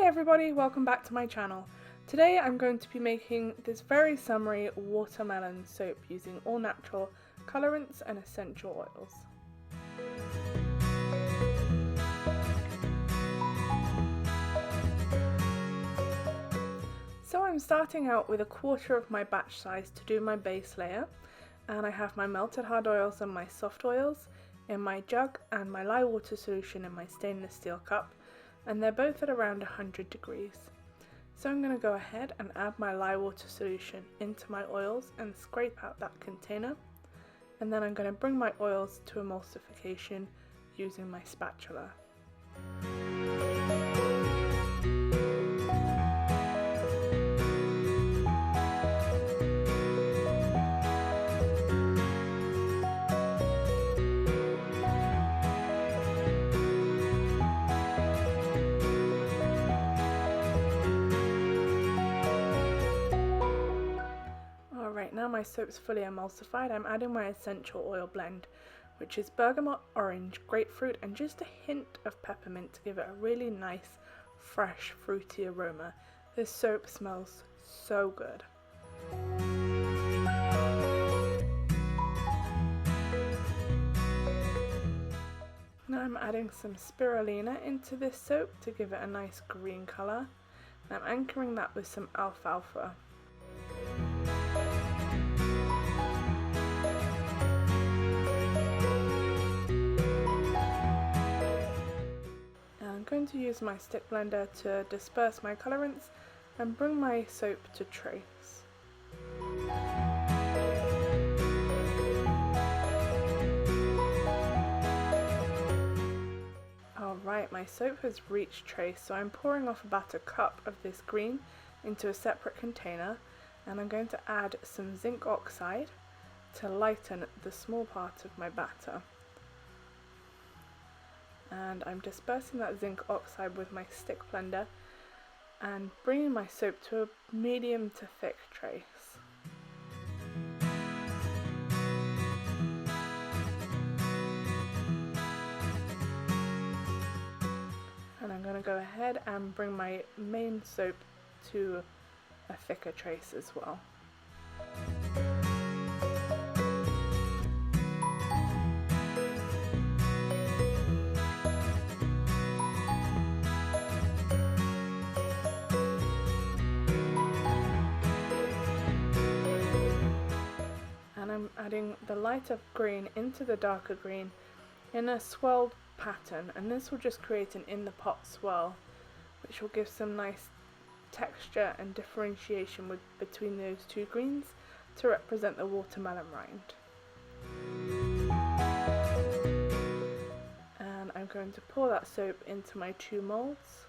everybody, welcome back to my channel. Today I'm going to be making this very summery watermelon soap using all natural colorants and essential oils. So I'm starting out with 1/4 of my batch size to do my base layer, and I have my melted hard oils and my soft oils in my jug and my lye water solution in my stainless steel cup, and they're both at around 100 degrees. So I'm going to go ahead and add my lye water solution into my oils and scrape out that container, and then I'm going to bring my oils to emulsification using my spatula. Now my soap's fully emulsified, I'm adding my essential oil blend, which is bergamot, orange, grapefruit and just a hint of peppermint to give it a really nice, fresh, fruity aroma. This soap smells so good. Now I'm adding some spirulina into this soap to give it a nice green colour, and I'm anchoring that with some alfalfa. I'm going to use my stick blender to disperse my colorants and bring my soap to trace. Alright, my soap has reached trace, so I'm pouring off about a cup of this green into a separate container, and I'm going to add some zinc oxide to lighten the small part of my batter. And I'm dispersing that zinc oxide with my stick blender and bringing my soap to a medium to thick trace. And I'm going to go ahead and bring my main soap to a thicker trace as well. I'm adding the lighter green into the darker green in a swirled pattern, and this will just create an in the pot swirl, which will give some nice texture and differentiation between those two greens to represent the watermelon rind. And I'm going to pour that soap into my 2 molds.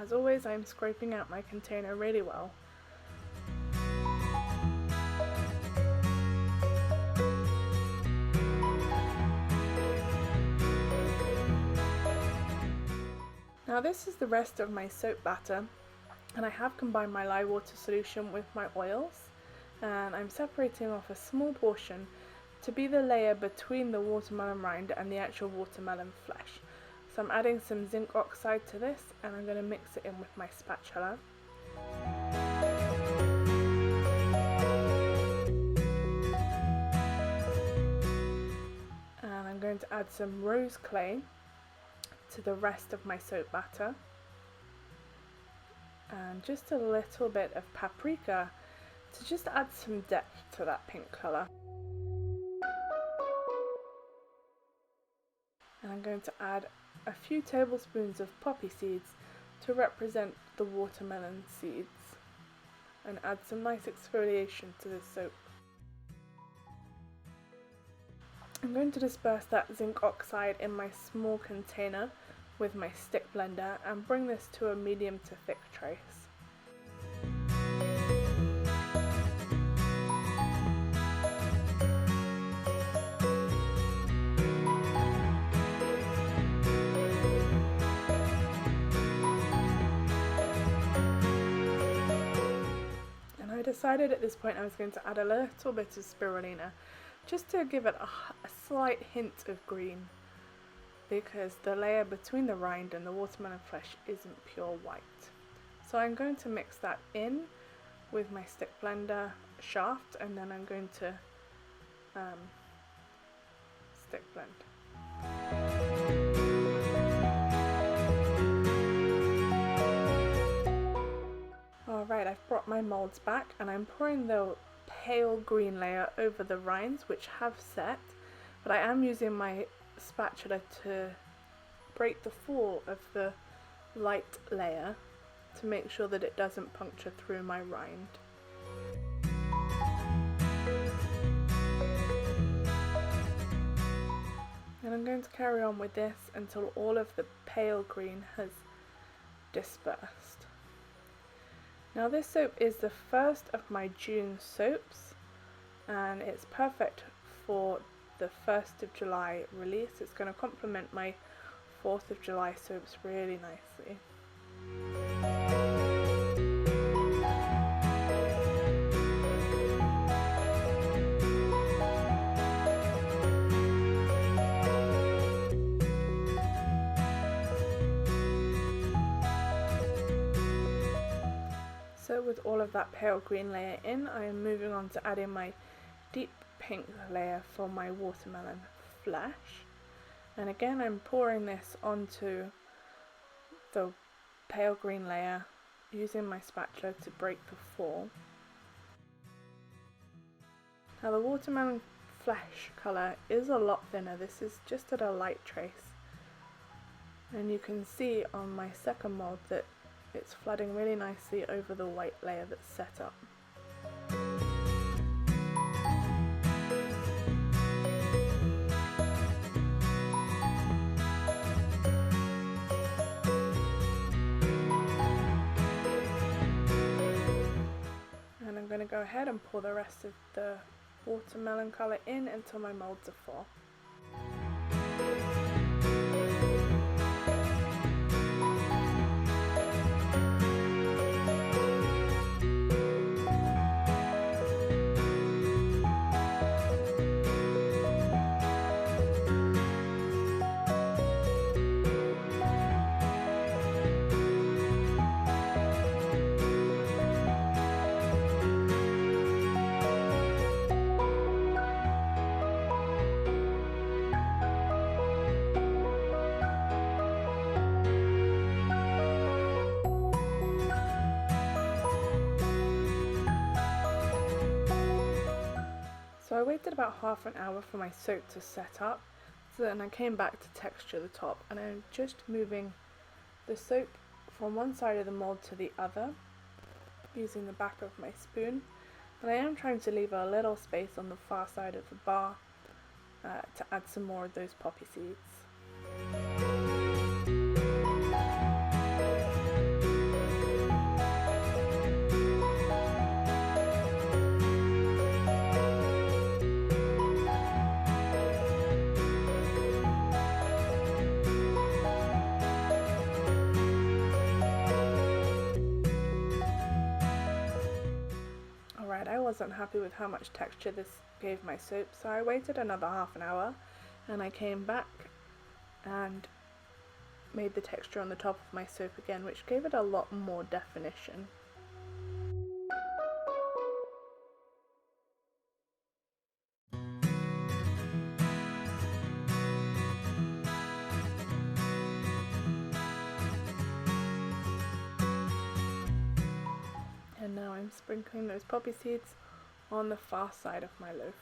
As always, I'm scraping out my container really well. Now this is the rest of my soap batter, and I have combined my lye water solution with my oils, and I'm separating off a small portion to be the layer between the watermelon rind and the actual watermelon flesh. So I'm adding some zinc oxide to this, and I'm going to mix it in with my spatula. And I'm going to add some rose clay to the rest of my soap batter. And just a little bit of paprika to just add some depth to that pink colour. And I'm going to add a few tablespoons of poppy seeds to represent the watermelon seeds, and add some nice exfoliation to this soap. I'm going to disperse that zinc oxide in my small container with my stick blender and bring this to a medium to thick trace. decided at this point I was going to add a little bit of spirulina just to give it a slight hint of green, because the layer between the rind and the watermelon flesh isn't pure white. So I'm going to mix that in with my stick blender shaft, and then I'm going to stick blend. Alright, I've brought my molds back and I'm pouring the pale green layer over the rinds, which have set, but I am using my spatula to break the fall of the light layer to make sure that it doesn't puncture through my rind. And I'm going to carry on with this until all of the pale green has dispersed. Now this soap is the first of my June soaps, and it's perfect for the 1st of July release. It's going to complement my 4th of July soaps really nicely. So with all of that pale green layer in, I am moving on to adding my deep pink layer for my watermelon flesh. And again, I'm pouring this onto the pale green layer using my spatula to break the fall. Now the watermelon flesh colour is a lot thinner. This is just at a light trace. And you can see on my second mould that it's flooding really nicely over the white layer that's set up. And I'm going to go ahead and pour the rest of the watermelon colour in until my moulds are full. So I waited about half an hour for my soap to set up, so then I came back to texture the top, and I'm just moving the soap from one side of the mould to the other using the back of my spoon, and I am trying to leave a little space on the far side of the bar to add some more of those poppy seeds. I wasn't happy with how much texture this gave my soap, so I waited another half an hour and I came back and made the texture on the top of my soap again, which gave it a lot more definition. And now I'm sprinkling those poppy seeds on the far side of my loaf.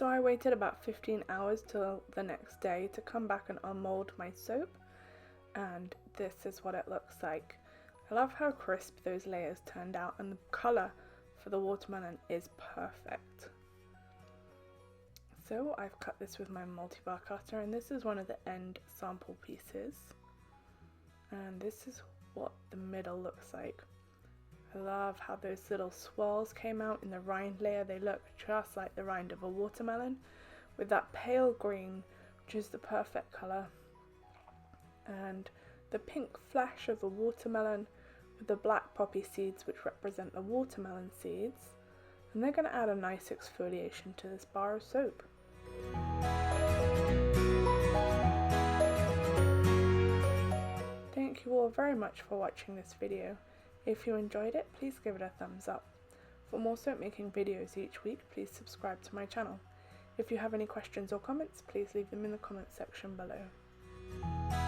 So I waited about 15 hours till the next day to come back and unmold my soap, and this is what it looks like. I love how crisp those layers turned out, and the colour for the watermelon is perfect. So I've cut this with my multi-bar cutter, and this is one of the end sample pieces, and this is what the middle looks like. I love how those little swirls came out in the rind layer. They look just like the rind of a watermelon with that pale green, which is the perfect colour, and the pink flesh of the watermelon with the black poppy seeds, which represent the watermelon seeds, and they're going to add a nice exfoliation to this bar of soap. Thank you all very much for watching this video. If you enjoyed it, please give it a thumbs up. For more soap making videos each week, please subscribe to my channel. If you have any questions or comments, please leave them in the comment section below.